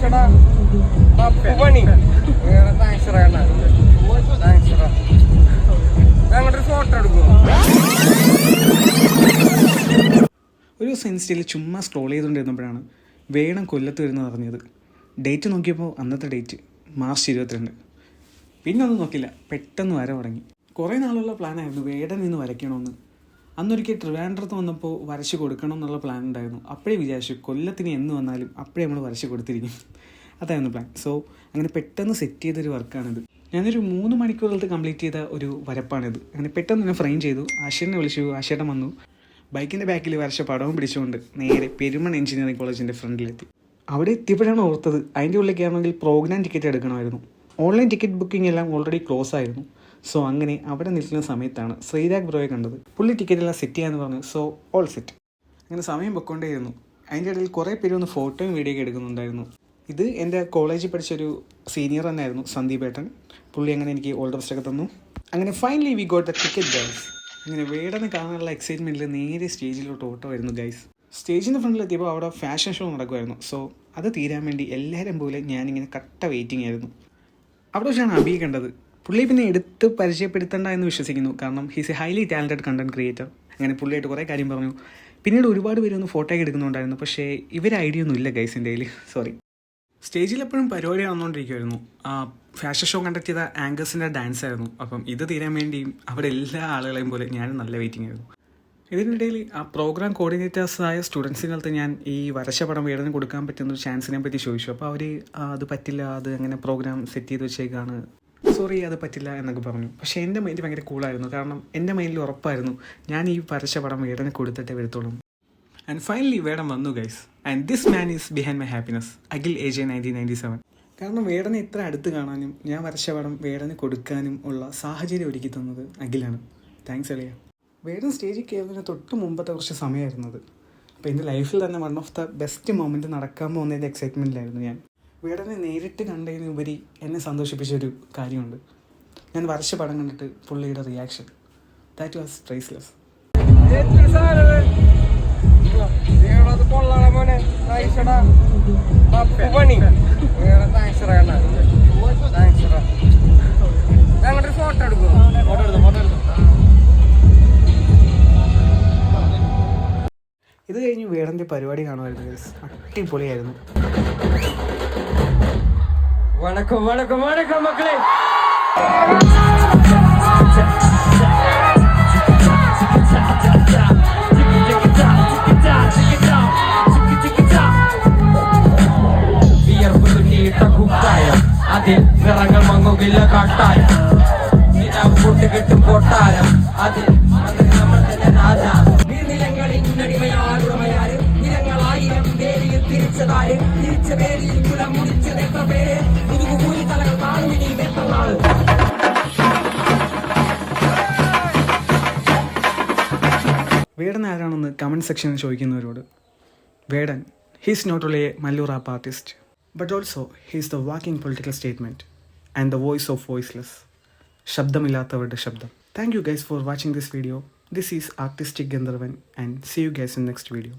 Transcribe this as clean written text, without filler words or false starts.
ഒരു ദിവസം ഇൻസ്റ്റയിൽ ചുമ്മാ സ്ക്രോൾ ചെയ്തുകൊണ്ടിരുന്നപ്പോഴാണ് വേണം കൊല്ലത്ത് വരുന്നത് അറിഞ്ഞത്. ഡേറ്റ് നോക്കിയപ്പോൾ അന്നത്തെ ഡേറ്റ് മാർച്ച് 22. പിന്നെ ഒന്നും നോക്കില്ല, പെട്ടെന്ന് വര തുടങ്ങി. കുറേ നാളുള്ള പ്ലാനായിരുന്നു വേടൻ നിന്ന് വരയ്ക്കണമെന്ന്. അന്നൊരിക്കൽ ട്രിവാൻഡ്രത്ത് വന്നപ്പോൾ വരച്ച് കൊടുക്കണം എന്നുള്ള പ്ലാൻ ഉണ്ടായിരുന്നു. അപ്പോഴേ വിചാരിച്ചു കൊല്ലത്തിന് എന്ന് വന്നാലും അപ്പോഴേ നമ്മൾ വരച്ച് കൊടുത്തിരിക്കും. അതായിരുന്നു പ്ലാൻ. സോ അങ്ങനെ പെട്ടെന്ന് സെറ്റ് ചെയ്തൊരു വർക്കാണിത്. ഞാനൊരു 3 മണിക്കൂറിലത്ത് കംപ്ലീറ്റ് ചെയ്ത ഒരു വരപ്പാണിത്. അങ്ങനെ പെട്ടെന്ന് തന്നെ ഫ്രെയിം ചെയ്തു. ആശേനെ വിളിച്ചു, ആശേട്ടൻ വന്നു. ബൈക്കിൻ്റെ ബാക്കിൽ വരച്ച പടവും പിടിച്ചുകൊണ്ട് നേരെ പെരുമൺ എഞ്ചിനീയറിംഗ് കോളേജിൻ്റെ ഫ്രണ്ടിലെത്തി. അവിടെ എത്തിയപ്പോഴാണ് ഓർത്തത് അതിൻ്റെ ഉള്ളിലേക്കാണെങ്കിൽ പ്രോഗ്രാം ടിക്കറ്റ് എടുക്കണമായിരുന്നു. ഓൺലൈൻ ടിക്കറ്റ് ബുക്കിംഗ് എല്ലാം ഓൾറെഡി ക്ലോസ് ആയിരുന്നു. സോ അങ്ങനെ അവിടെ നിൽക്കുന്ന സമയത്താണ് ശ്രീരാഗ് ബ്രോയെ കണ്ടത്. പുള്ളി ടിക്കറ്റെല്ലാം സെറ്റ് ചെയ്യാമെന്ന് പറഞ്ഞു. So all set. അങ്ങനെ സമയം പൊയ്ക്കൊണ്ടേയിരുന്നു. അതിൻ്റെ ഇടയിൽ കുറേ പേര് ഒന്ന് ഫോട്ടോയും വീഡിയോ ഒക്കെ എടുക്കുന്നുണ്ടായിരുന്നു. ഇത് എൻ്റെ കോളേജിൽ പഠിച്ചൊരു സീനിയർ തന്നെയായിരുന്നു, സന്ദീപ് ഏട്ടൻ. പുള്ളി അങ്ങനെ എനിക്ക് ഓൾ ദ ബെസ്റ്റ് ഒക്കെ തന്നു. അങ്ങനെ finally we got the ticket guys. അങ്ങനെ വേടനെ കാണാനുള്ള എക്സൈറ്റ്മെൻറ്റിൽ നേരെ സ്റ്റേജിലോട്ട് ഓട്ടോ വരുന്നു ഗൈസ്. സ്റ്റേജിൻ്റെ ഫ്രണ്ടിലെത്തിയപ്പോൾ അവിടെ ഫാഷൻ ഷോ നടക്കുമായിരുന്നു. സോ അത് തീരാൻ വേണ്ടി എല്ലാവരും പോലെ ഞാനിങ്ങനെ കട്ട വെയിറ്റിംഗ് ആയിരുന്നു. അവിടെ വെച്ചാണ് അബി കണ്ടത്. പുള്ളി പിന്നെ എടുത്ത് പരിചയപ്പെടുത്തേണ്ട എന്ന് വിശ്വസിക്കുന്നു. കാരണം he's A highly talented content creator. അങ്ങനെ പുള്ളിയായിട്ട് കുറേ കാര്യം പറഞ്ഞു. പിന്നീട് ഒരുപാട് പേരൊന്ന് ഫോട്ടോ ഒക്കെ എടുക്കുന്നുണ്ടായിരുന്നു. പക്ഷേ ഇവർ ഐഡിയ ഒന്നും ഇല്ല ഗൈസിൻ്റെ കയ്യിൽ. സോറി. സ്റ്റേജിൽ എപ്പോഴും പരിപാടി നടന്നുകൊണ്ടിരിക്കുമായിരുന്നു. ഫാഷൻ ഷോ കണ്ടക്ട് ചെയ്ത ആങ്കേഴ്സിൻ്റെ ഡാൻസ് ആയിരുന്നു. അപ്പം ഇത് തീരാൻ വേണ്ടിയും അവിടെ എല്ലാ ആളുകളെയും പോലെ ഞാനും നല്ല വെയിറ്റിംഗ് ആയിരുന്നു. ഇതിനിടയിൽ ആ പ്രോഗ്രാം കോർഡിനേറ്റേഴ്സായ സ്റ്റുഡൻസിൻ്റെ അടുത്ത് ഞാൻ ഈ വരച്ച പടം വേടന് കൊടുക്കാൻ പറ്റുന്ന ഒരു ചാൻസിനെ പറ്റി ചോദിച്ചു. അപ്പോൾ അവർ അത് പറ്റില്ല, അത് അങ്ങനെ പ്രോഗ്രാം സെറ്റ് ചെയ്ത് വെച്ചേക്കാണ്, സോറി അത് പറ്റില്ല എന്നൊക്കെ പറഞ്ഞു. പക്ഷേ എൻ്റെ മൈൻഡ് ഭയങ്കര കൂളായിരുന്നു. കാരണം എൻ്റെ മൈൻഡിൽ ഉറപ്പായിരുന്നു ഞാൻ ഈ വരച്ച പടം വേടന് കൊടുത്തിട്ടേ വരത്തുള്ളൂ. ആൻഡ് ഫൈനലി വേടൻ വന്നു guys. And this man is behind my happiness, Akhil AJ 1997. കാരണം വേടനെ ഇത്ര അടുത്ത് കാണാനും ഞാൻ വരച്ച പടം വേടന് കൊടുക്കാനും ഉള്ള സാഹചര്യം ഒരുക്കി തന്നത് അഖിലാണ്. താങ്ക്സ് അളിയ. വേടൻ സ്റ്റേജിൽ കയറുന്നതിന് തൊട്ട് മുമ്പത്തെ കുറച്ച് സമയമായിരുന്നത്. അപ്പോൾ എൻ്റെ ലൈഫിൽ തന്നെ one of the best moment നടക്കാൻ പോകുന്നതിൻ്റെ എക്സൈറ്റ്മെൻറ്റിലായിരുന്നു ഞാൻ. വേടനെ നേരിട്ട് കണ്ടതിനുപരി എന്നെ സന്തോഷിപ്പിച്ചൊരു കാര്യമുണ്ട്. ഞാൻ വരച്ച പടം കണ്ടിട്ട് പുള്ളിയുടെ റിയാക്ഷൻ, ദാറ്റ് വാസ് പ്രൈസ്ലെസ്. ഇത് കഴിഞ്ഞ് വേടൻ്റെ പരിപാടി കാണുമായിരുന്നു ഗൈസ്. അടിപൊളിയായിരുന്നു. വണക്കം വണക്കം വണക്കം മക്കളെ. അതിൽ നിറങ്ങൾ മങ്ങുകില്ല കാട്ടായം, പൊട്ട് കിട്ടും കൊട്ടാരം, അതിൽ നമ്മൾ തന്നെ രാജ. നീർനിലങ്ങളിൽ നടിമയാളുടമയാര്, നിരങ്ങളായിരം വേലിയിൽ തിരിച്ചതാര്, തിരിച്ച വേലിയിൽ കുലം മുടിച്ചത് എത്ര പേര്, മുതുകുകൂലി തലകൾ താഴ്മിനി എത്ര നാള്. വേടൻ ആരാണെന്ന് കമൻറ്റ് സെക്ഷനിൽ ചോദിക്കുന്നവരോട്, Vedan he's not only a Mallu rap artist, but also he is the walking political statement and the voice of voiceless. ശബ്ദമില്ലാത്തവരുടെ ശബ്ദം. Thank you guys for watching this video. This is Artistic Gandharvan and see you guys in next video.